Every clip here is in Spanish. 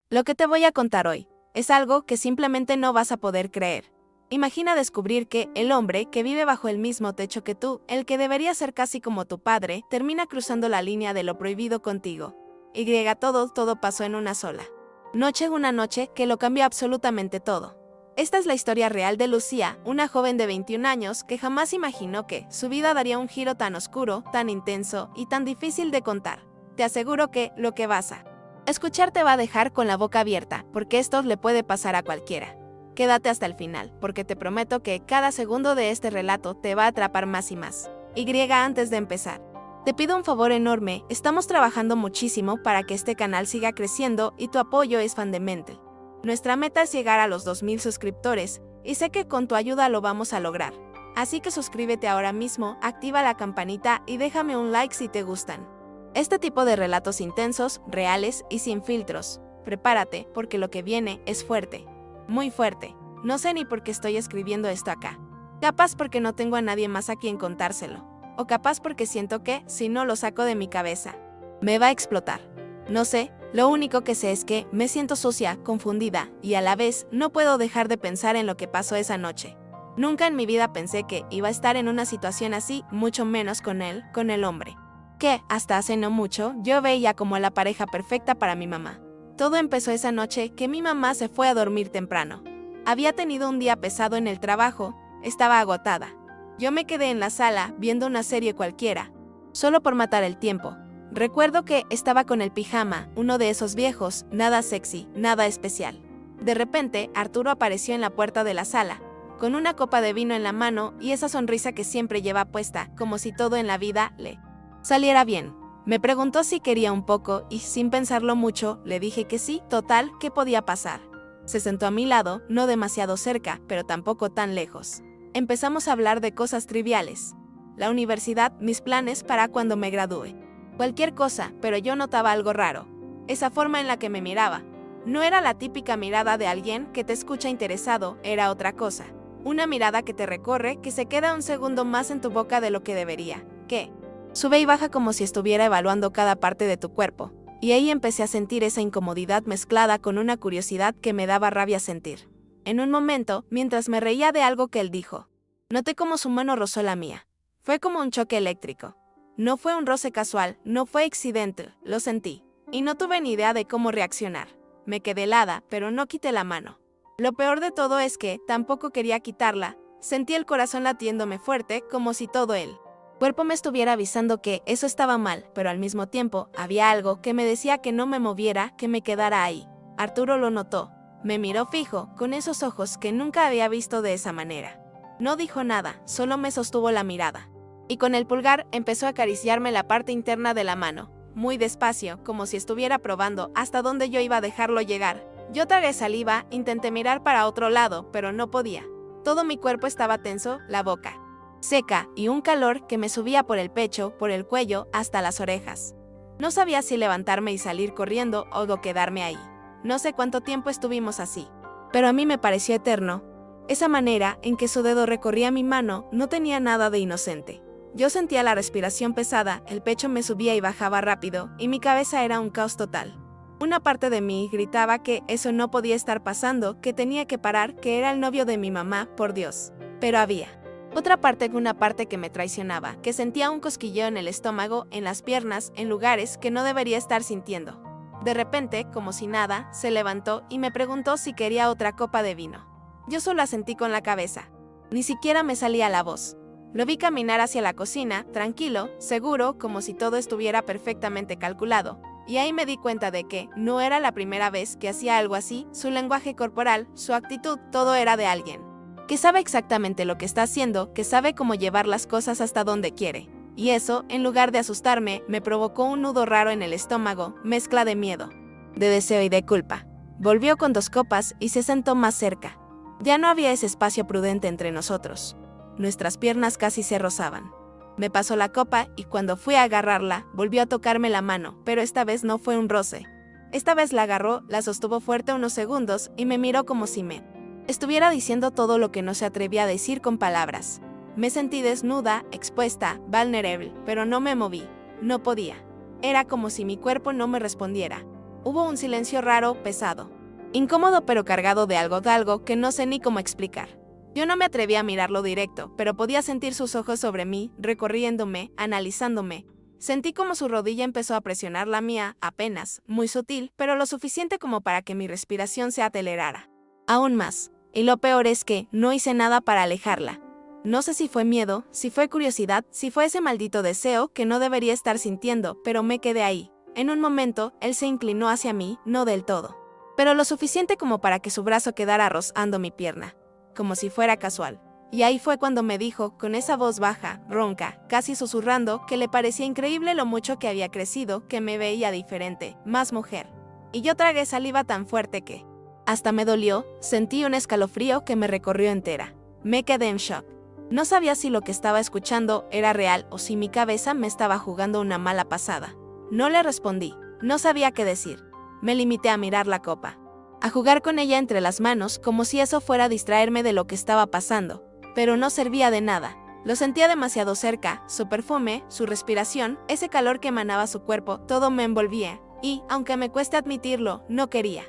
Lo que te voy a contar hoy es algo que simplemente no vas a poder creer. Imagina descubrir que el hombre que vive bajo el mismo techo que tú, el que debería ser casi como tu padre, termina cruzando la línea de lo prohibido contigo. Todo pasó en una sola noche, una noche que lo cambió absolutamente todo. Esta es la historia real de Lucía, una joven de 21 años que jamás imaginó que su vida daría un giro tan oscuro, tan intenso y tan difícil de contar. Te aseguro que lo que vas a escuchar te va a dejar con la boca abierta, porque esto le puede pasar a cualquiera. Quédate hasta el final, porque te prometo que cada segundo de este relato te va a atrapar más y más. Antes de empezar, te pido un favor enorme, estamos trabajando muchísimo para que este canal siga creciendo y tu apoyo es fundamental. Nuestra meta es llegar a los 2000 suscriptores, y sé que con tu ayuda lo vamos a lograr. Así que suscríbete ahora mismo, activa la campanita y déjame un like si te gustan este tipo de relatos intensos, reales y sin filtros. Prepárate, porque lo que viene es fuerte. Muy fuerte. No sé ni por qué estoy escribiendo esto acá. Capaz porque no tengo a nadie más a quien contárselo. O capaz porque siento que, si no lo saco de mi cabeza, me va a explotar. No sé, lo único que sé es que me siento sucia, confundida, y a la vez no puedo dejar de pensar en lo que pasó esa noche. Nunca en mi vida pensé que iba a estar en una situación así, mucho menos con él, con el hombre que, hasta hace no mucho, yo veía como la pareja perfecta para mi mamá. Todo empezó esa noche que mi mamá se fue a dormir temprano. Había tenido un día pesado en el trabajo, estaba agotada. Yo me quedé en la sala viendo una serie cualquiera, solo por matar el tiempo. Recuerdo que estaba con el pijama, uno de esos viejos, nada sexy, nada especial. De repente, Arturo apareció en la puerta de la sala, con una copa de vino en la mano y esa sonrisa que siempre lleva puesta, como si todo en la vida le saliera bien. Me preguntó si quería un poco y, sin pensarlo mucho, le dije que sí, total, ¿qué podía pasar? Se sentó a mi lado, no demasiado cerca, pero tampoco tan lejos. Empezamos a hablar de cosas triviales. La universidad, mis planes para cuando me gradúe. Cualquier cosa, pero yo notaba algo raro. Esa forma en la que me miraba. No era la típica mirada de alguien que te escucha interesado, era otra cosa. Una mirada que te recorre, que se queda un segundo más en tu boca de lo que debería. ¿Qué? Sube y baja como si estuviera evaluando cada parte de tu cuerpo, y ahí empecé a sentir esa incomodidad mezclada con una curiosidad que me daba rabia sentir. En un momento, mientras me reía de algo que él dijo, noté como su mano rozó la mía. Fue como un choque eléctrico. No fue un roce casual, no fue accidente, lo sentí, y no tuve ni idea de cómo reaccionar. Me quedé helada, pero no quité la mano. Lo peor de todo es que tampoco quería quitarla, sentí el corazón latiéndome fuerte, como si todo él cuerpo me estuviera avisando que eso estaba mal, pero al mismo tiempo había algo que me decía que no me moviera, que me quedara ahí. Arturo lo notó. Me miró fijo, con esos ojos que nunca había visto de esa manera. No dijo nada, solo me sostuvo la mirada. Y con el pulgar empezó a acariciarme la parte interna de la mano, muy despacio, como si estuviera probando hasta dónde yo iba a dejarlo llegar. Yo tragué saliva, intenté mirar para otro lado, pero no podía. Todo mi cuerpo estaba tenso, la boca seca y un calor que me subía por el pecho, por el cuello, hasta las orejas. No sabía si levantarme y salir corriendo o quedarme ahí. No sé cuánto tiempo estuvimos así, pero a mí me pareció eterno. Esa manera en que su dedo recorría mi mano no tenía nada de inocente. Yo sentía la respiración pesada, el pecho me subía y bajaba rápido, y mi cabeza era un caos total. Una parte de mí gritaba que eso no podía estar pasando, que tenía que parar, que era el novio de mi mamá, por Dios. Pero había una parte que me traicionaba, que sentía un cosquilleo en el estómago, en las piernas, en lugares que no debería estar sintiendo. De repente, como si nada, se levantó y me preguntó si quería otra copa de vino. Yo solo asentí con la cabeza. Ni siquiera me salía la voz. Lo vi caminar hacia la cocina, tranquilo, seguro, como si todo estuviera perfectamente calculado. Y ahí me di cuenta de que no era la primera vez que hacía algo así, su lenguaje corporal, su actitud, todo era de alguien que sabe exactamente lo que está haciendo, que sabe cómo llevar las cosas hasta donde quiere. Y eso, en lugar de asustarme, me provocó un nudo raro en el estómago, mezcla de miedo, de deseo y de culpa. Volvió con 2 copas y se sentó más cerca. Ya no había ese espacio prudente entre nosotros. Nuestras piernas casi se rozaban. Me pasó la copa y cuando fui a agarrarla, volvió a tocarme la mano, pero esta vez no fue un roce. Esta vez la agarró, la sostuvo fuerte unos segundos y me miró como si me estuviera diciendo todo lo que no se atrevía a decir con palabras. Me sentí desnuda, expuesta, vulnerable, pero no me moví. No podía. Era como si mi cuerpo no me respondiera. Hubo un silencio raro, pesado. Incómodo pero cargado de algo que no sé ni cómo explicar. Yo no me atreví a mirarlo directo, pero podía sentir sus ojos sobre mí, recorriéndome, analizándome. Sentí como su rodilla empezó a presionar la mía, apenas, muy sutil, pero lo suficiente como para que mi respiración se acelerara. Aún más. Y lo peor es que no hice nada para alejarla. No sé si fue miedo, si fue curiosidad, si fue ese maldito deseo que no debería estar sintiendo, pero me quedé ahí. En un momento, él se inclinó hacia mí, no del todo, pero lo suficiente como para que su brazo quedara rozando mi pierna, como si fuera casual. Y ahí fue cuando me dijo, con esa voz baja, ronca, casi susurrando, que le parecía increíble lo mucho que había crecido, que me veía diferente, más mujer. Y yo tragué saliva tan fuerte que hasta me dolió, sentí un escalofrío que me recorrió entera. Me quedé en shock. No sabía si lo que estaba escuchando era real o si mi cabeza me estaba jugando una mala pasada. No le respondí, no sabía qué decir. Me limité a mirar la copa, a jugar con ella entre las manos como si eso fuera a distraerme de lo que estaba pasando, pero no servía de nada. Lo sentía demasiado cerca, su perfume, su respiración, ese calor que emanaba su cuerpo, todo me envolvía, y, aunque me cueste admitirlo, no quería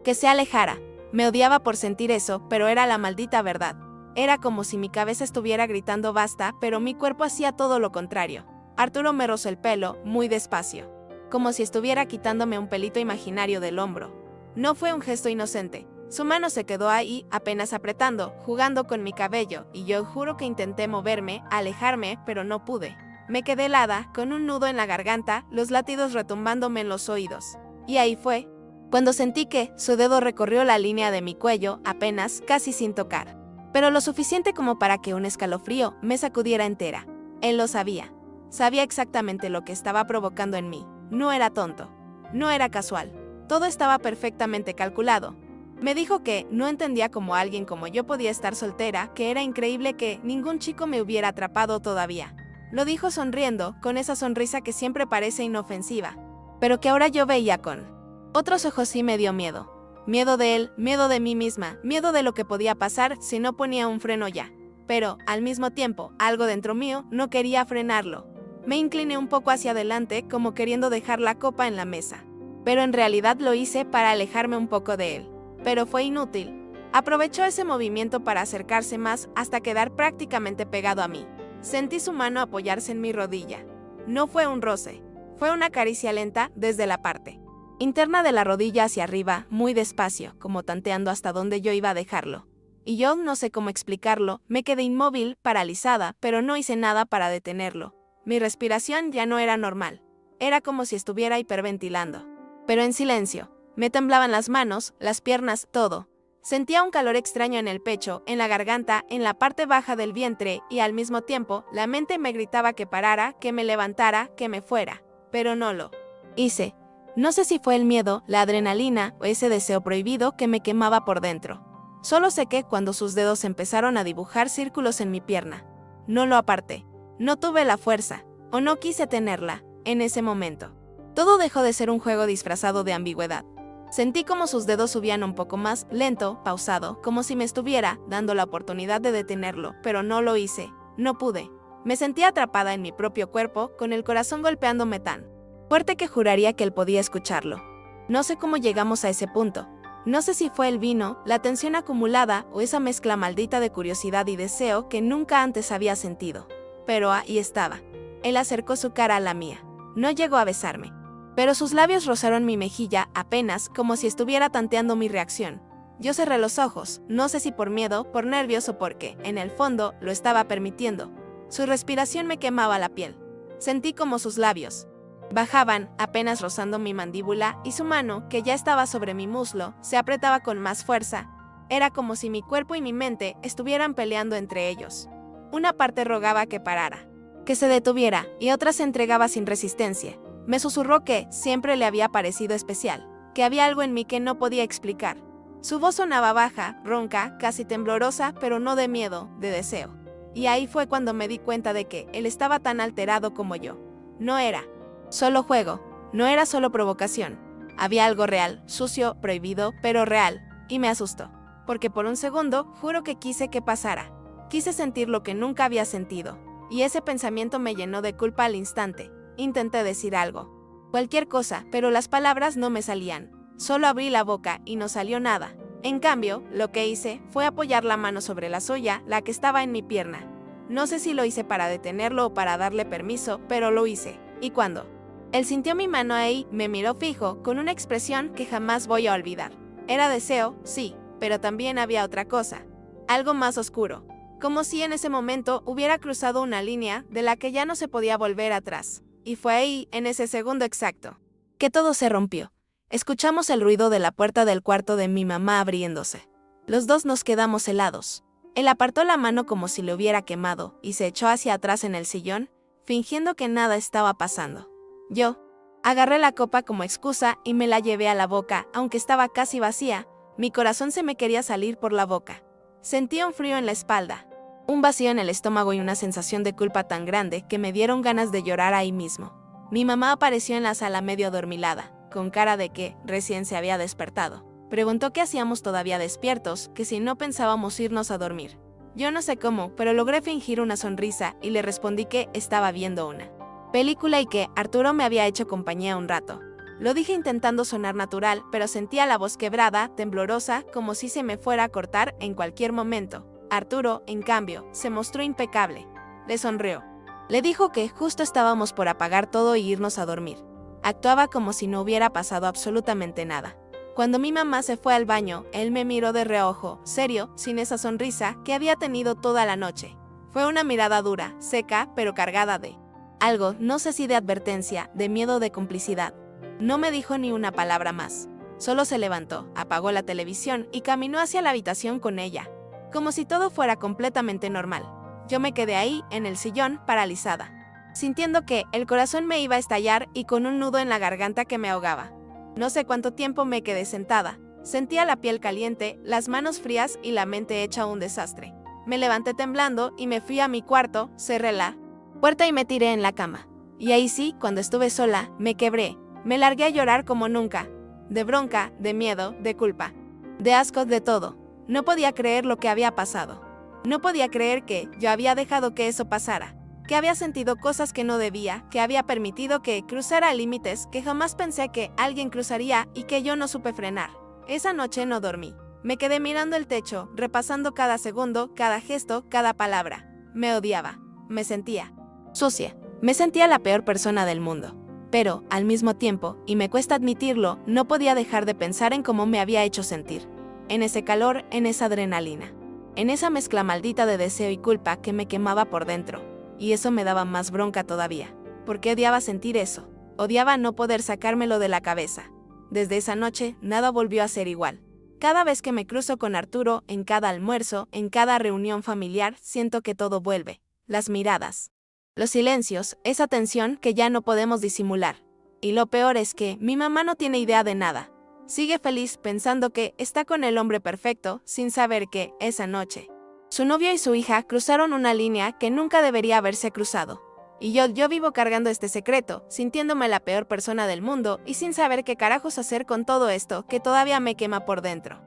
que se alejara. Me odiaba por sentir eso, pero era la maldita verdad. Era como si mi cabeza estuviera gritando basta, pero mi cuerpo hacía todo lo contrario. Arturo me rozó el pelo, muy despacio, como si estuviera quitándome un pelito imaginario del hombro. No fue un gesto inocente. Su mano se quedó ahí, apenas apretando, jugando con mi cabello, y yo juro que intenté moverme, alejarme, pero no pude. Me quedé helada, con un nudo en la garganta, los latidos retumbándome en los oídos. Y ahí fue cuando sentí que su dedo recorrió la línea de mi cuello, apenas, casi sin tocar, pero lo suficiente como para que un escalofrío me sacudiera entera. Él lo sabía. Sabía exactamente lo que estaba provocando en mí. No era tonto. No era casual. Todo estaba perfectamente calculado. Me dijo que no entendía cómo alguien como yo podía estar soltera, que era increíble que ningún chico me hubiera atrapado todavía. Lo dijo sonriendo, con esa sonrisa que siempre parece inofensiva, pero que ahora yo veía con otros ojos. Sí me dio miedo. Miedo de él, miedo de mí misma, miedo de lo que podía pasar si no ponía un freno ya. Pero, al mismo tiempo, algo dentro mío no quería frenarlo. Me incliné un poco hacia adelante, como queriendo dejar la copa en la mesa. Pero en realidad lo hice para alejarme un poco de él. Pero fue inútil. Aprovechó ese movimiento para acercarse más hasta quedar prácticamente pegado a mí. Sentí su mano apoyarse en mi rodilla. No fue un roce, fue una caricia lenta desde la parte interna de la rodilla hacia arriba, muy despacio, como tanteando hasta dónde yo iba a dejarlo. Y yo, no sé cómo explicarlo, me quedé inmóvil, paralizada, pero no hice nada para detenerlo. Mi respiración ya no era normal. Era como si estuviera hiperventilando. Pero en silencio. Me temblaban las manos, las piernas, todo. Sentía un calor extraño en el pecho, en la garganta, en la parte baja del vientre, y al mismo tiempo, la mente me gritaba que parara, que me levantara, que me fuera. Pero no lo hice. No sé si fue el miedo, la adrenalina o ese deseo prohibido que me quemaba por dentro. Solo sé que cuando sus dedos empezaron a dibujar círculos en mi pierna, no lo aparté. No tuve la fuerza, o no quise tenerla, en ese momento. Todo dejó de ser un juego disfrazado de ambigüedad. Sentí como sus dedos subían un poco más, lento, pausado, como si me estuviera dando la oportunidad de detenerlo, pero no lo hice, no pude. Me sentía atrapada en mi propio cuerpo, con el corazón golpeándome tan fuerte que juraría que él podía escucharlo. No sé cómo llegamos a ese punto. No sé si fue el vino, la tensión acumulada o esa mezcla maldita de curiosidad y deseo que nunca antes había sentido. Pero ahí estaba. Él acercó su cara a la mía. No llegó a besarme, pero sus labios rozaron mi mejilla apenas, como si estuviera tanteando mi reacción. Yo cerré los ojos, no sé si por miedo, por nervios o porque, en el fondo, lo estaba permitiendo. Su respiración me quemaba la piel. Sentí como sus labios bajaban, apenas rozando mi mandíbula, y su mano, que ya estaba sobre mi muslo, se apretaba con más fuerza. Era como si mi cuerpo y mi mente estuvieran peleando entre ellos. Una parte rogaba que parara, que se detuviera, y otra se entregaba sin resistencia. Me susurró que siempre le había parecido especial, que había algo en mí que no podía explicar. Su voz sonaba baja, ronca, casi temblorosa, pero no de miedo, de deseo. Y ahí fue cuando me di cuenta de que él estaba tan alterado como yo. No era solo juego, no era solo provocación. Había algo real, sucio, prohibido, pero real, y me asustó. Porque por un segundo, juro que quise que pasara. Quise sentir lo que nunca había sentido, y ese pensamiento me llenó de culpa al instante. Intenté decir algo, cualquier cosa, pero las palabras no me salían. Solo abrí la boca y no salió nada. En cambio, lo que hice fue apoyar la mano sobre la suya, la que estaba en mi pierna. No sé si lo hice para detenerlo o para darle permiso, pero lo hice. Y cuando él sintió mi mano ahí, me miró fijo, con una expresión que jamás voy a olvidar. Era deseo, sí, pero también había otra cosa. Algo más oscuro. Como si en ese momento hubiera cruzado una línea de la que ya no se podía volver atrás. Y fue ahí, en ese segundo exacto, que todo se rompió. Escuchamos el ruido de la puerta del cuarto de mi mamá abriéndose. Los dos nos quedamos helados. Él apartó la mano como si le hubiera quemado y se echó hacia atrás en el sillón, fingiendo que nada estaba pasando. Yo agarré la copa como excusa y me la llevé a la boca, aunque estaba casi vacía. Mi corazón se me quería salir por la boca. Sentía un frío en la espalda, un vacío en el estómago y una sensación de culpa tan grande que me dieron ganas de llorar ahí mismo. Mi mamá apareció en la sala medio adormilada, con cara de que recién se había despertado. Preguntó qué hacíamos todavía despiertos, que si no pensábamos irnos a dormir. Yo no sé cómo, pero logré fingir una sonrisa y le respondí que estaba viendo una película y que Arturo me había hecho compañía un rato. Lo dije intentando sonar natural, pero sentía la voz quebrada, temblorosa, como si se me fuera a cortar en cualquier momento. Arturo, en cambio, se mostró impecable. Le sonrió. Le dijo que justo estábamos por apagar todo y irnos a dormir. Actuaba como si no hubiera pasado absolutamente nada. Cuando mi mamá se fue al baño, él me miró de reojo, serio, sin esa sonrisa que había tenido toda la noche. Fue una mirada dura, seca, pero cargada de algo, no sé si de advertencia, de miedo, de complicidad. No me dijo ni una palabra más. Solo se levantó, apagó la televisión y caminó hacia la habitación con ella, como si todo fuera completamente normal. Yo me quedé ahí, en el sillón, paralizada, sintiendo que el corazón me iba a estallar y con un nudo en la garganta que me ahogaba. No sé cuánto tiempo me quedé sentada. Sentía la piel caliente, las manos frías y la mente hecha un desastre. Me levanté temblando y me fui a mi cuarto, cerré la puerta y me tiré en la cama. Y ahí sí, cuando estuve sola, me quebré. Me largué a llorar como nunca. De bronca, de miedo, de culpa, de asco, de todo. No podía creer lo que había pasado. No podía creer que yo había dejado que eso pasara, que había sentido cosas que no debía, que había permitido que cruzara límites que jamás pensé que alguien cruzaría y que yo no supe frenar. Esa noche no dormí. Me quedé mirando el techo, repasando cada segundo, cada gesto, cada palabra. Me odiaba. Me sentía sucia. Me sentía la peor persona del mundo. Pero, al mismo tiempo, y me cuesta admitirlo, no podía dejar de pensar en cómo me había hecho sentir. En ese calor, en esa adrenalina. En esa mezcla maldita de deseo y culpa que me quemaba por dentro. Y eso me daba más bronca todavía. Porque odiaba sentir eso. Odiaba no poder sacármelo de la cabeza. Desde esa noche, nada volvió a ser igual. Cada vez que me cruzo con Arturo, en cada almuerzo, en cada reunión familiar, siento que todo vuelve. Las miradas, los silencios, esa tensión que ya no podemos disimular. Y lo peor es que mi mamá no tiene idea de nada. Sigue feliz pensando que está con el hombre perfecto, sin saber que, esa noche, su novio y su hija cruzaron una línea que nunca debería haberse cruzado. Y yo vivo cargando este secreto, sintiéndome la peor persona del mundo y sin saber qué carajos hacer con todo esto que todavía me quema por dentro.